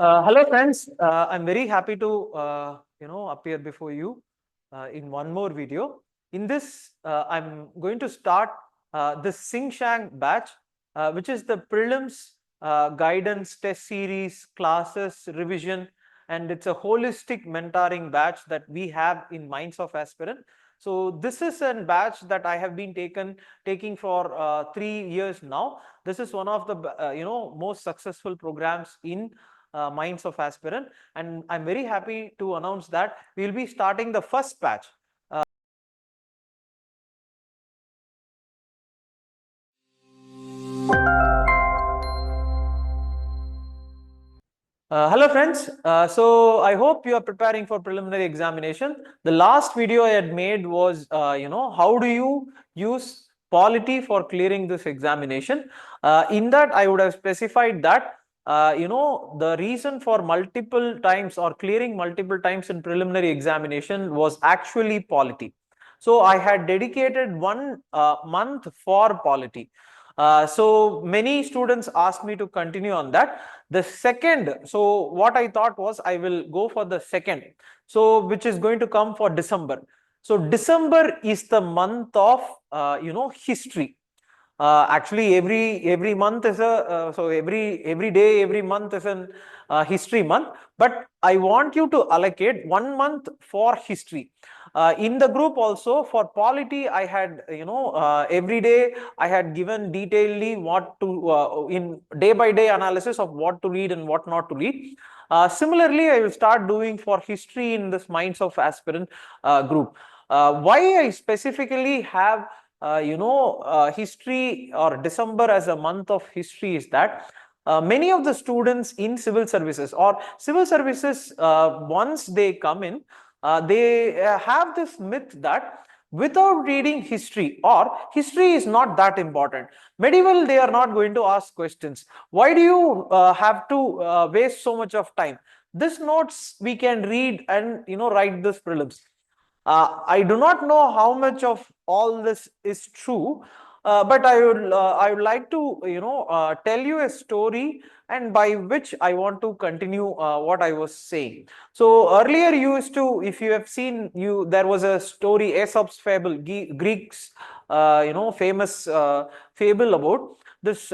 Hello friends, I'm very happy to appear before you in one more video. In this, I'm going to start the XINSHENG' batch, which is the prelims guidance test series, classes, revision, and it's a holistic mentoring batch that we have in Minds of Aspirant. So this is a batch that I have been taking for 3 years now. This is one of the most successful programs in Minds of Aspirant, and I'm very happy to announce that we will be starting the first batch. Hello friends, so I hope you are preparing for preliminary examination. The last video I had made was how do you use polity for clearing this examination. In that I would have specified that the reason for multiple times or clearing multiple times in preliminary examination was actually polity. So I had dedicated 1 month for polity. So many students asked me to continue on that. The second, so what I thought was I will go for the second, so which is going to come for December. So December is the month of history. Actually, every month is a so every day, every month is an history month. But I want you to allocate 1 month for history. In the group also for polity, I had every day I had given detailedly what to in day by day analysis of what to read and what not to read. Similarly, I will start doing for history in this Minds of Aspirant group. Why I specifically have history or December as a month of history is that many of the students in civil services once they come in, they have this myth that without reading history or history is not that important. Medieval, they are not going to ask questions. Why do you have to waste so much of time? This notes we can read and write this prelims. I do not know how much of all this is true, but I would like to tell you a story, and by which I want to continue what I was saying. So earlier you used to, if you have seen, there was a story, Aesop's fable, Greeks famous fable about this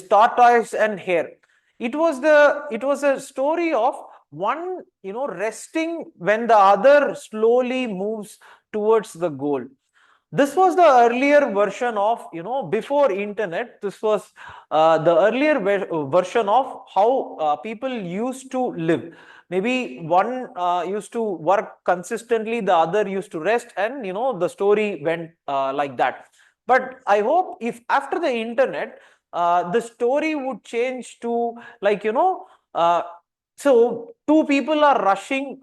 tortoise and hare. It was a story of one resting when the other slowly moves towards the goal. This was the earlier version of before internet. This was the earlier version of how people used to live. Maybe one used to work consistently, the other used to rest, and the story went like that. But I hope if after the internet the story would change to, like, so two people are rushing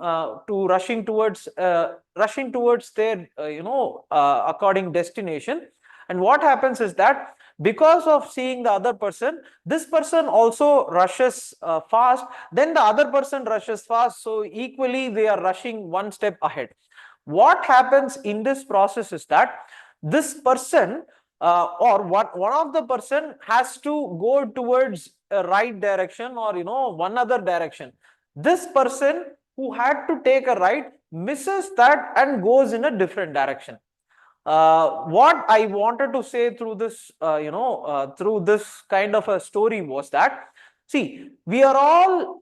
towards their according destination, and what happens is that because of seeing the other person, this person also rushes fast, then the other person rushes fast, so equally they are rushing one step ahead. What happens in this process is that this person or one of the person has to go towards a right direction or one other direction. This person who had to take a right misses that and goes in a different direction. What I wanted to say through this through this kind of a story was that, see, we are all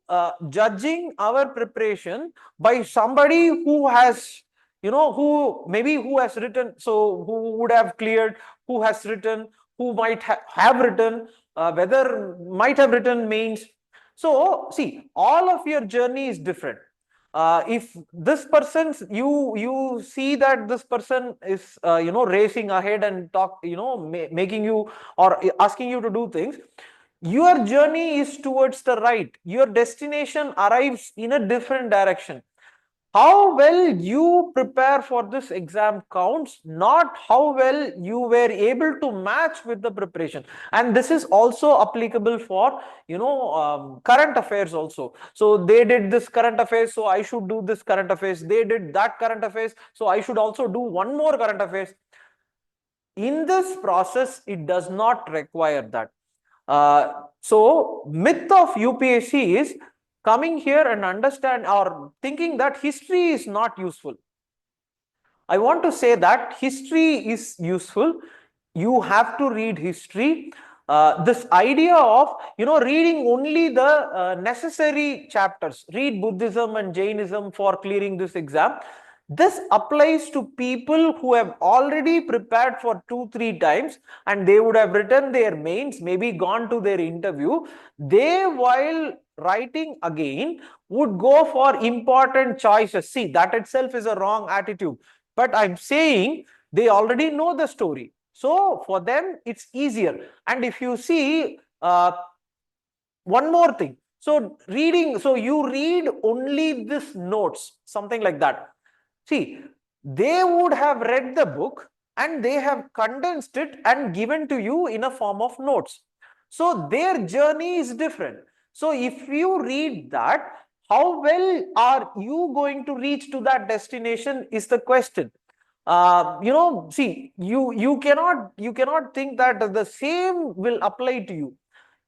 judging our preparation by somebody who has who has written, so who would have cleared, who has written, who might have written, whether might have written means. So see, all of your journey is different. If this person's, you see that this person is racing ahead and making you or asking you to do things, your journey is towards the right, your destination arrives in a different direction. How well you prepare for this exam counts, not how well you were able to match with the preparation. And this is also applicable for current affairs also. So they did this current affairs, so I should do this current affairs. They did that current affairs, so I should also do one more current affairs. In this process, it does not require that. So myth of UPSC is coming here and understand or thinking that history is not useful. I want to say that history is useful. You have to read history. This idea of reading only the necessary chapters, read Buddhism and Jainism for clearing this exam. This applies to people who have already prepared for 2-3 times and they would have written their mains, maybe gone to their interview. They, while writing again, would go for important choices. See, that itself is a wrong attitude. But I'm saying they already know the story. So for them, it's easier. And if you see, one more thing. So reading, so you read only this notes, something like that. See, they would have read the book and they have condensed it and given to you in a form of notes. So their journey is different. So if you read that, how well are you going to reach to that destination is the question. See, you cannot think that the same will apply to you.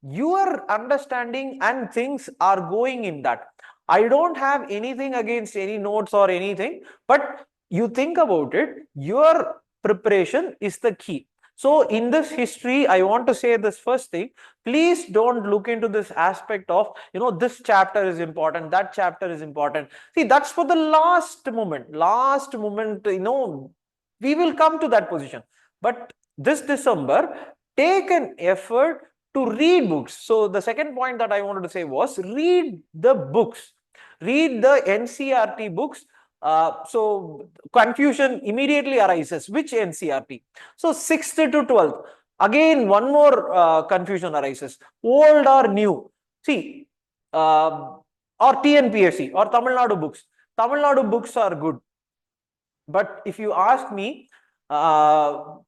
Your understanding and things are going in that. I don't have anything against any notes or anything, but you think about it, your preparation is the key. So in this history, I want to say this first thing, please don't look into this aspect of, this chapter is important, that chapter is important. See, that's for the last moment, we will come to that position. But this December, take an effort to read books. So the second point that I wanted to say was read the books, read the NCERT books. So confusion immediately arises. Which NCERT? So 6th to 12th. Again, one more confusion arises. Old or new? See, or TNPSC or Tamil Nadu books. Tamil Nadu books are good. But if you ask me, there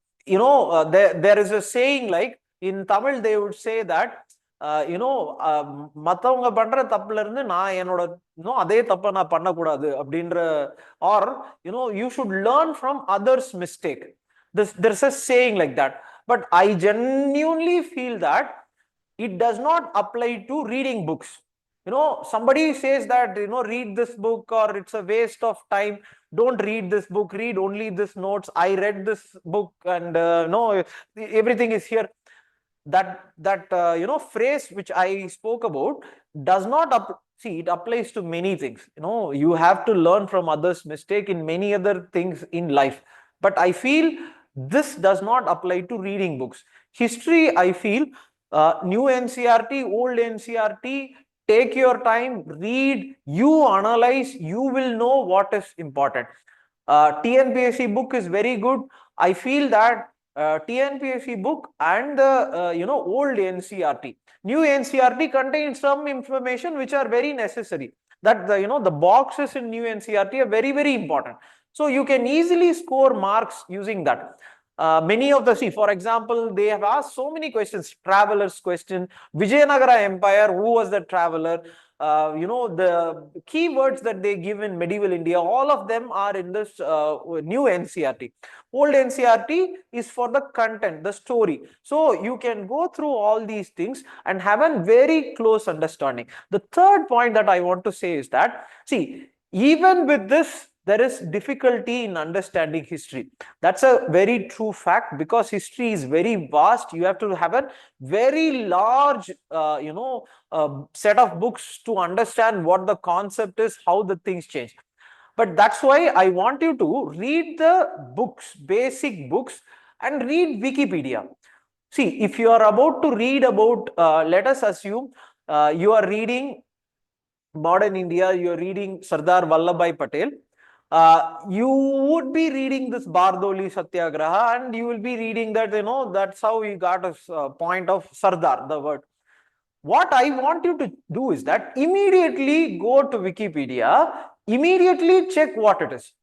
is a saying like, in Tamil, they would say that, மத்தவங்க பண்ற தப்புல இருந்து நான் என்னோட அதே தப்ப நான் பண்ணக்கூடாது அப்படின்ற, or you should learn from others' mistake. There's a saying like that. But I genuinely feel that it does not apply to reading books. Somebody says that, read this book or it's a waste of time. Don't read this book, read only this notes. I read this book and no, everything is here. That phrase which I spoke about does not see, it applies to many things. You have to learn from others' mistake in many other things in life. But I feel this does not apply to reading books. History, I feel, new NCERT, old NCERT, take your time, read, you analyze, you will know what is important. TNPSC book is very good. I feel that TNPSC book and the old NCERT, new NCERT contains some information which are very necessary. That the boxes in new NCERT are very, very important. So you can easily score marks using that. Many of the, for example, they have asked so many questions. Travelers question, Vijayanagara Empire, who was the traveler? The keywords that they give in medieval India, all of them are in this new NCERT. Old NCERT is for the content, the story. So you can go through all these things and have a very close understanding. The third point that I want to say is that, see, even with this, there is difficulty in understanding history. That's a very true fact, because history is very vast. You have to have a very large set of books to understand what the concept is, how the things change. But that's why I want you to read the books, basic books, and read Wikipedia. See, if you are about to read about, let us assume you are reading modern India, you are reading Sardar Vallabhbhai Patel. You would be reading this Bardoli Satyagraha, and you will be reading that, that's how we got a point of Sardar, the word. What I want you to do is that immediately go to Wikipedia, immediately check what it is.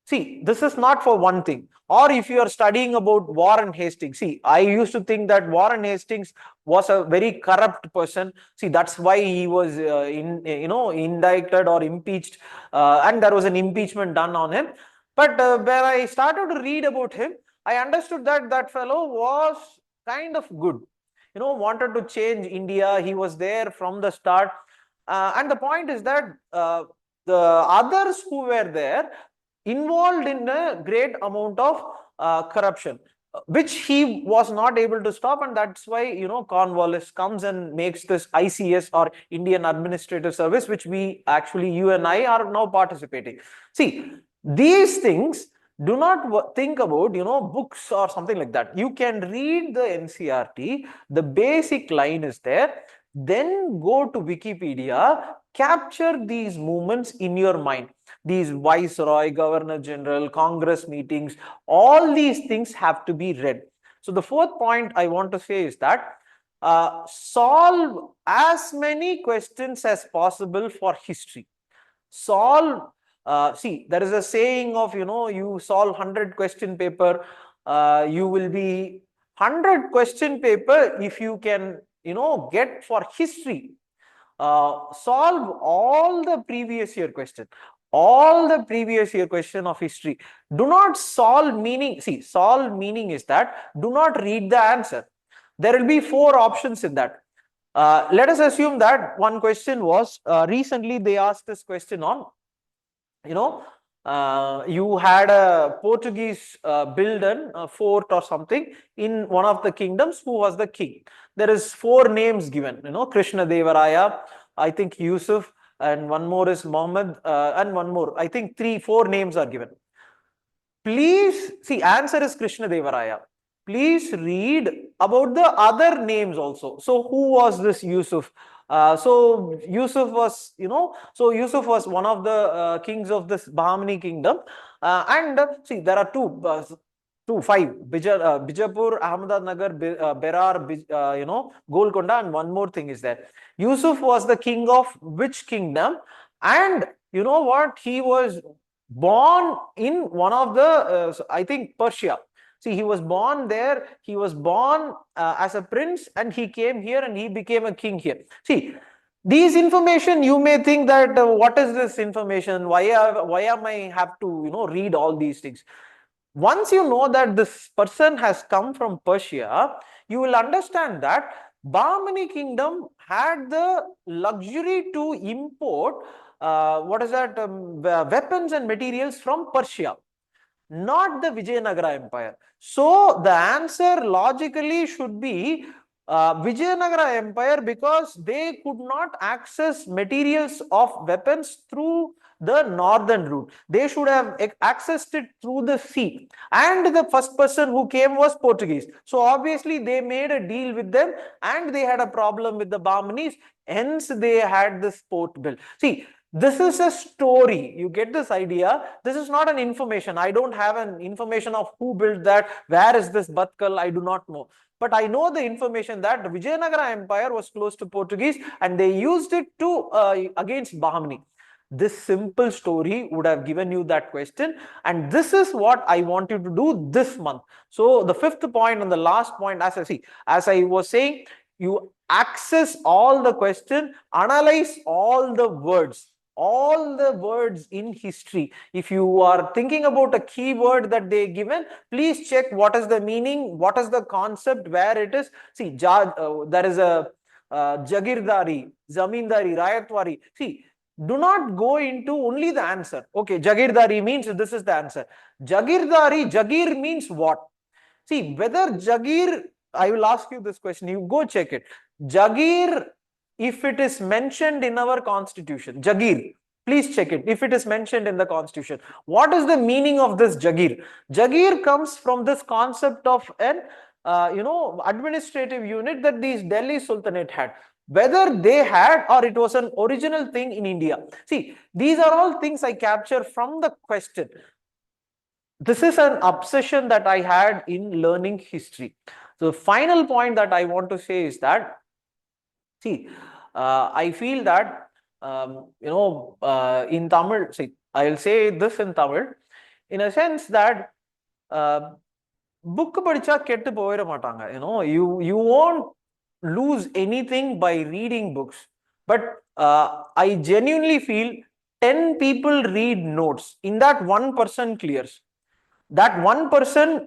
See, this is not for one thing. Or if you are studying about Warren Hastings, see, I used to think that Warren Hastings was a very corrupt person. See, that's why he was indicted or impeached, and there was an impeachment done on him. But when I started to read about him, I understood that that fellow was kind of good. wanted to change India. He was there from the start. And the point is that the others who were there involved in a great amount of corruption, which he was not able to stop. And that's why, Cornwallis comes and makes this ICS, or Indian Administrative Service, which you and I are now participating. See, these things, do not think about, books or something like that. You can read the NCERT, the basic line is there, then go to Wikipedia, capture these movements in your mind. These Viceroy, Governor General, Congress meetings, all these things have to be read. So the fourth point I want to say is that solve as many questions as possible for history. Solve, see, there is a saying of, you solve 100 question paper, you will be 100 question paper if you can, get for history. Solve all the previous year question. All the previous year question of history. Do not solve meaning. See, solve meaning is that do not read the answer. There will be 4 options in that. Let us assume that one question was, recently they asked this question on, you had a Portuguese build a fort or something in one of the kingdoms. Who was the king? There is 4 names given, Krishna Devaraya, I think Yusuf, and one more is Muhammad, and one more, I think 4 names are given. Please see, answer is Krishna Devaraya. Please read about the other names also. So who was this Yusuf? So Yusuf was, Yusuf was one of the kings of this Bahmani kingdom. And see, there are 5, Bijapur, Ahmednagar, Berar, Golconda, and one more thing is there. Yusuf was the king of which kingdom? And you know what? He was born in one of the, I think, Persia. See, he was born there. He was born as a prince, and he came here and he became a king here. See, these information, you may think that what is this information? Why am I have to read all these things? Once you know that this person has come from Persia, you will understand that Bahmani kingdom had the luxury to import weapons and materials from Persia, not the Vijayanagara Empire. So the answer logically should be Vijayanagara Empire, because they could not access materials of weapons through the northern route. They should have accessed it through the sea. And the first person who came was Portuguese. So obviously they made a deal with them, and they had a problem with the Bahmanis. Hence they had this port built. See, this is a story. You get this idea. This is not an information. I don't have an information of who built that. Where is this Batkal? I do not know. But I know the information that the Vijayanagara Empire was close to Portuguese, and they used it to against Bahmani. This simple story would have given you that question, and this is what I want you to do this month. So the 5th point and the last point, as I was saying, you access all the question, analyze all the words in history. If you are thinking about a keyword that they given, please check what is the meaning, what is the concept, where it is. See, there is a Jagirdari, Zamindari, Rayatwari. See, do not go into only the answer. Okay, Jagirdari means this is the answer. Jagirdari, Jagir means what? See, whether Jagir, I will ask you this question, you go check it. Jagir, if it is mentioned in our constitution, Jagir, please check it. If it is mentioned in the constitution, what is the meaning of this Jagir? Jagir comes from this concept of an administrative unit that these Delhi Sultanate had. Whether they had or it was an original thing in India. See, these are all things I capture from the question. This is an obsession that I had in learning history. So the final point that I want to say is that, see, I feel that, in Tamil, see, I'll say this in Tamil, in a sense that, book படிச்சா கெட்டு போயிட மாட்டாங்க. You won't lose anything by reading books. But I genuinely feel 10 people read notes. In that, 1% clears. That 1%,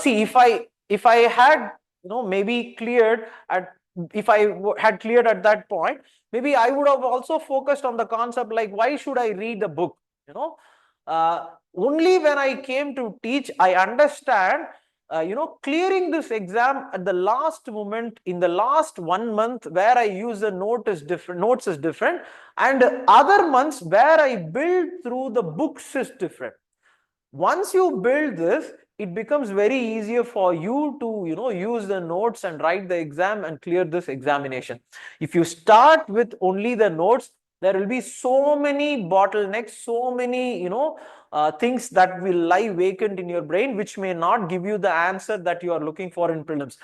see, if I had maybe cleared if I had cleared at that point, maybe I would have also focused on the concept like, why should I read the book? Only when I came to teach, I understand, clearing this exam at the last moment in the last 1 month where I use the notes is different, and other months where I build through the books is different. Once you build this, it becomes very easier for you to use the notes and write the exam and clear this examination. If you start with only the notes, there will be so many bottlenecks, so many things that will lie vacant in your brain, which may not give you the answer that you are looking for in prelims.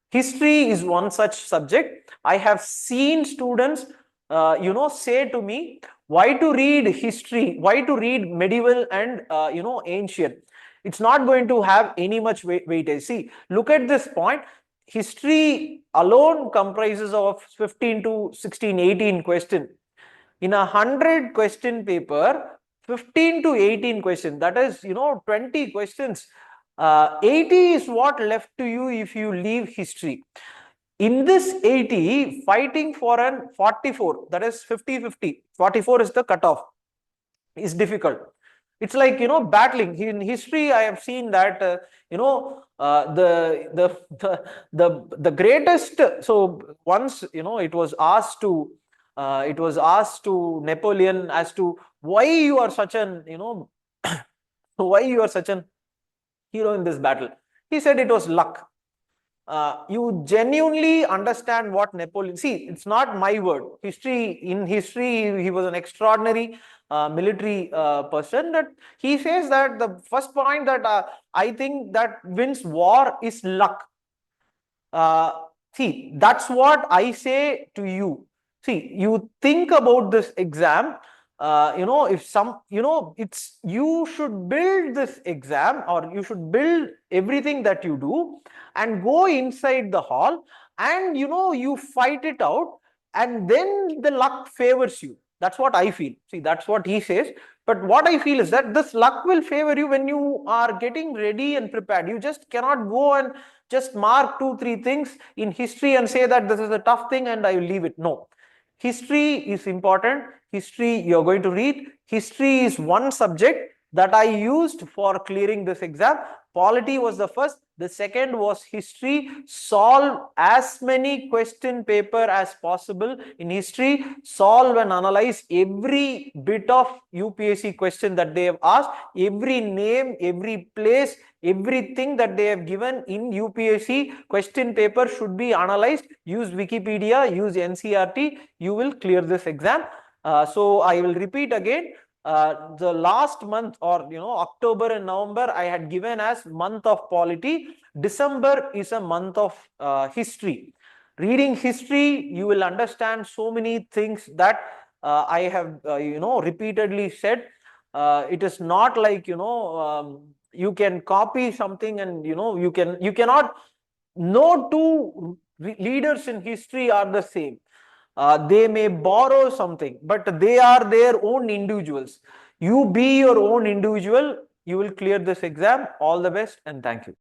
History is one such subject. I have seen students say to me, why to read history, why to read medieval and ancient? It's not going to have any much weightage. See, look at this point. History alone comprises of 15 to 16, 18 questions. In a 100 question paper, 15 to 18 questions, that is 20 questions, 80 is what left to you if you leave history. In this 80, fighting for an 44, that is 50-50, 44 is the cutoff, is difficult. It's like battling. In history, I have seen that the greatest. So once it was asked to Napoleon as to why you are such an why you are such an hero in this battle. He said it was luck. You genuinely understand what Napoleon. See, it's not my word. In history, he was an extraordinary military person. That he says that the first point that I think that wins war is luck. See, that's what I say to you. See, you think about this exam. If some, it's, you should build this exam, or you should build everything that you do and go inside the hall, and you fight it out, and then the luck favors you. That's what I feel. See, that's what he says. But what I feel is that this luck will favor you when you are getting ready and prepared. You just cannot go and just mark 2-3 things in history and say that this is a tough thing and I will leave it. No. History is important. History you're going to read. History is one subject that I used for clearing this exam. Polity was the first. The second was history. Solve as many question paper as possible in history. Solve and analyze every bit of UPSC question that they have asked. Every name, every place, everything that they have given in UPSC question paper should be analyzed. Use Wikipedia, use NCERT. You will clear this exam. So I will repeat again. The last month, or October and November, I had given as month of polity. December is a month of history. Reading history, you will understand so many things that I have repeatedly said. It is not like you can copy something and you cannot. No two leaders in history are the same. They may borrow something, but they are their own individuals. You be your own individual. You will clear this exam. All the best, and thank you.